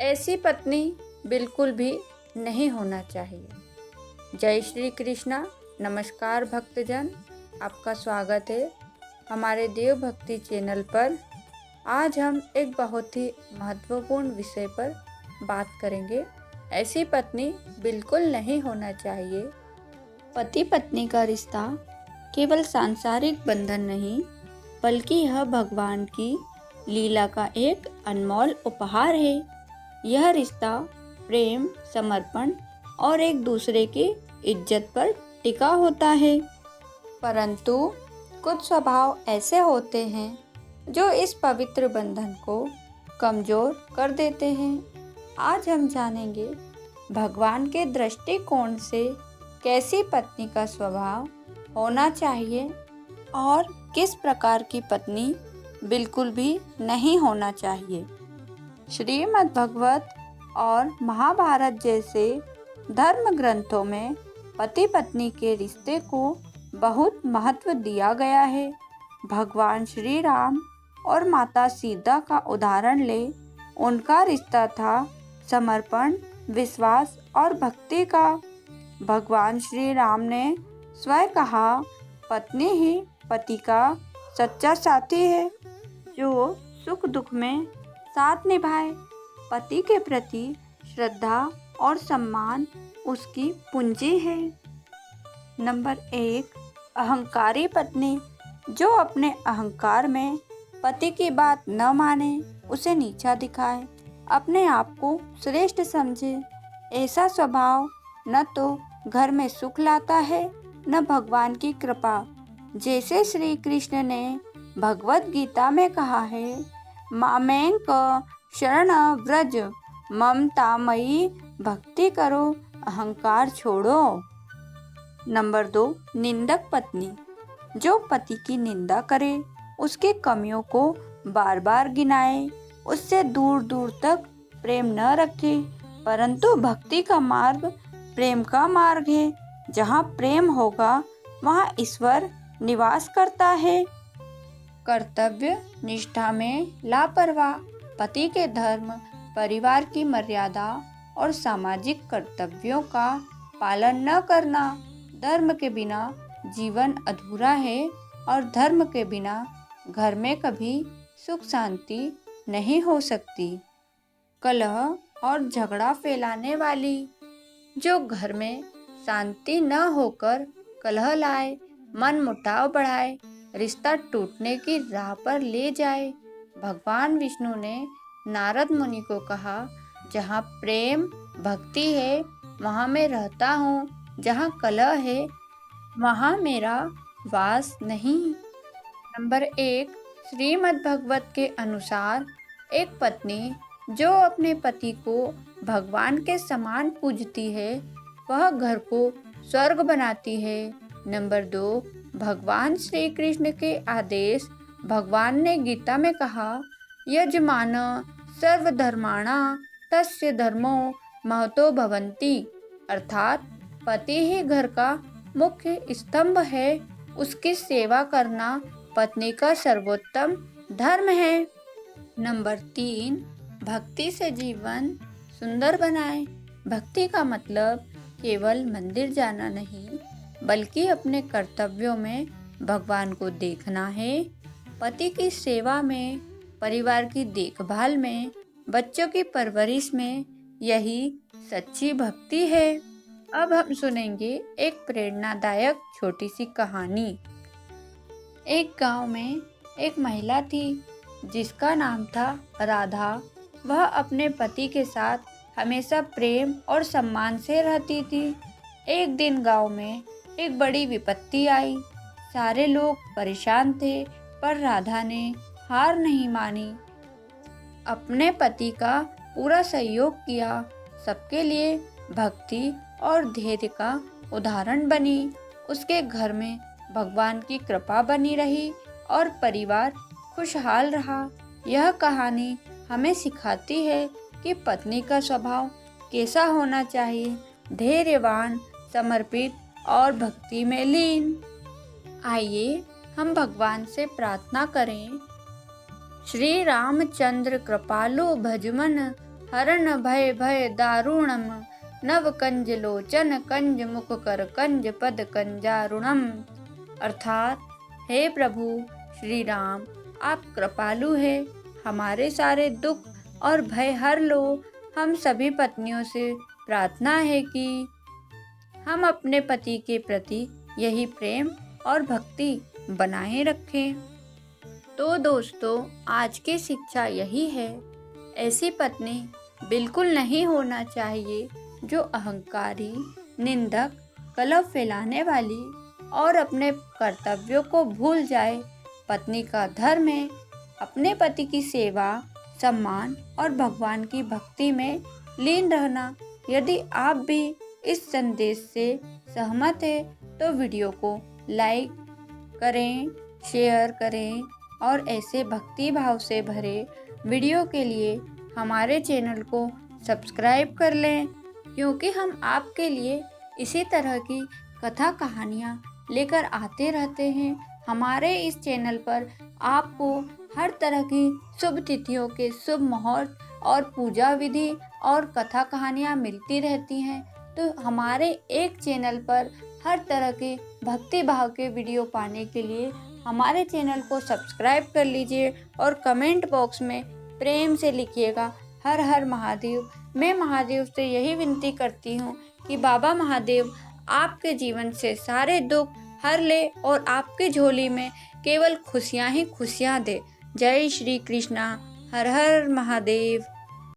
ऐसी पत्नी बिल्कुल भी नहीं होना चाहिए। जय श्री कृष्णा। नमस्कार भक्तजन, आपका स्वागत है हमारे देव भक्ति चैनल पर। आज हम एक बहुत ही महत्वपूर्ण विषय पर बात करेंगे। ऐसी पत्नी बिल्कुल नहीं होना चाहिए। पति पत्नी का रिश्ता केवल सांसारिक बंधन नहीं, बल्कि यह भगवान की लीला का एक अनमोल उपहार है। यह रिश्ता प्रेम, समर्पण और एक दूसरे की इज्जत पर टिका होता है। परंतु कुछ स्वभाव ऐसे होते हैं जो इस पवित्र बंधन को कमजोर कर देते हैं। आज हम जानेंगे भगवान के दृष्टिकोण से कैसी पत्नी का स्वभाव होना चाहिए और किस प्रकार की पत्नी बिल्कुल भी नहीं होना चाहिए। श्रीमद् भगवत और महाभारत जैसे धर्म ग्रंथों में पति पत्नी के रिश्ते को बहुत महत्व दिया गया है। भगवान श्री राम और माता सीता का उदाहरण ले, उनका रिश्ता था समर्पण, विश्वास और भक्ति का। भगवान श्री राम ने स्वयं कहा, पत्नी ही पति का सच्चा साथी है, जो सुख दुख में साथ निभाए। पति के प्रति श्रद्धा और सम्मान उसकी पूंजी है। नंबर 1, अहंकारी पत्नी, जो अपने अहंकार में पति की बात न माने, उसे नीचा दिखाए, अपने आप को श्रेष्ठ समझे। ऐसा स्वभाव न तो घर में सुख लाता है, न भगवान की कृपा। जैसे श्री कृष्ण ने भगवत गीता में कहा है, मामेक शरण व्रज, ममतामयी भक्ति करो, अहंकार छोड़ो। नंबर 2, निंदक पत्नी, जो पति की निंदा करे, उसके कमियों को बार बार गिनाए, उससे दूर दूर तक प्रेम न रखे। परंतु भक्ति का मार्ग प्रेम का मार्ग है। जहाँ प्रेम होगा वहाँ ईश्वर निवास करता है। कर्तव्य निष्ठा में लापरवाह, पति के धर्म, परिवार की मर्यादा और सामाजिक कर्तव्यों का पालन न करना। धर्म के बिना जीवन अधूरा है और धर्म के बिना घर में कभी सुख शांति नहीं हो सकती। कलह और झगड़ा फैलाने वाली, जो घर में शांति न होकर कलह लाए, मन मुटाव बढ़ाए, रिश्ता टूटने की राह पर ले जाए। भगवान विष्णु ने नारद मुनि को कहा, जहाँ प्रेम भक्ति है वहाँ मैं रहता हूँ, जहाँ कलह है वहाँ मेरा वास नहीं। नंबर 1, श्रीमद् भगवत के अनुसार एक पत्नी जो अपने पति को भगवान के समान पूजती है, वह घर को स्वर्ग बनाती है। नंबर 2, भगवान श्री कृष्ण के आदेश, भगवान ने गीता में कहा, यजमान सर्वधर्माणा तस्य धर्मो महतो भवन्ति, अर्थात पति ही घर का मुख्य स्तंभ है, उसकी सेवा करना पत्नी का सर्वोत्तम धर्म है। नंबर 3, भक्ति से जीवन सुंदर बनाए। भक्ति का मतलब केवल मंदिर जाना नहीं, बल्कि अपने कर्तव्यों में भगवान को देखना है। पति की सेवा में, परिवार की देखभाल में, बच्चों की परवरिश में, यही सच्ची भक्ति है। अब हम सुनेंगे एक प्रेरणादायक छोटी सी कहानी। एक गांव में एक महिला थी जिसका नाम था राधा। वह अपने पति के साथ हमेशा प्रेम और सम्मान से रहती थी। एक दिन गांव में एक बड़ी विपत्ति आई। सारे लोग परेशान थे, पर राधा ने हार नहीं मानी। अपने पति का पूरा सहयोग किया, सबके लिए भक्ति और धैर्य का उदाहरण बनी। उसके घर में भगवान की कृपा बनी रही और परिवार खुशहाल रहा। यह कहानी हमें सिखाती है कि पत्नी का स्वभाव कैसा होना चाहिए, धैर्यवान, समर्पित और भक्ति में लीन। आइए हम भगवान से प्रार्थना करें। श्री रामचंद्र कृपालु भजमन, हरण भय भय दारुणम, नव कंज लोचन कंज मुख कर कंज पद कंजारुणम। अर्थात हे प्रभु श्री राम, आप कृपालु है, हमारे सारे दुख और भय हर लो। हम सभी पत्नियों से प्रार्थना है कि हम अपने पति के प्रति यही प्रेम और भक्ति बनाए रखें। तो दोस्तों, आज की शिक्षा यही है, ऐसी पत्नी बिल्कुल नहीं होना चाहिए जो अहंकारी, निंदक, कलह फैलाने वाली और अपने कर्तव्यों को भूल जाए। पत्नी का धर्म है अपने पति की सेवा, सम्मान और भगवान की भक्ति में लीन रहना। यदि आप भी इस संदेश से सहमत हैं तो वीडियो को लाइक करें, शेयर करें और ऐसे भक्ति भाव से भरे वीडियो के लिए हमारे चैनल को सब्सक्राइब कर लें, क्योंकि हम आपके लिए इसी तरह की कथा कहानियाँ लेकर आते रहते हैं। हमारे इस चैनल पर आपको हर तरह की शुभ तिथियों के शुभ मुहूर्त और पूजा विधि और कथा कहानियाँ मिलती रहती हैं। तो हमारे एक चैनल पर हर तरह के भक्ति भाव के वीडियो पाने के लिए हमारे चैनल को सब्सक्राइब कर लीजिए और कमेंट बॉक्स में प्रेम से लिखिएगा हर हर महादेव। मैं महादेव से यही विनती करती हूँ कि बाबा महादेव आपके जीवन से सारे दुख हर ले और आपकी झोली में केवल खुशियाँ ही खुशियाँ दे। जय श्री कृष्णा, हर हर महादेव।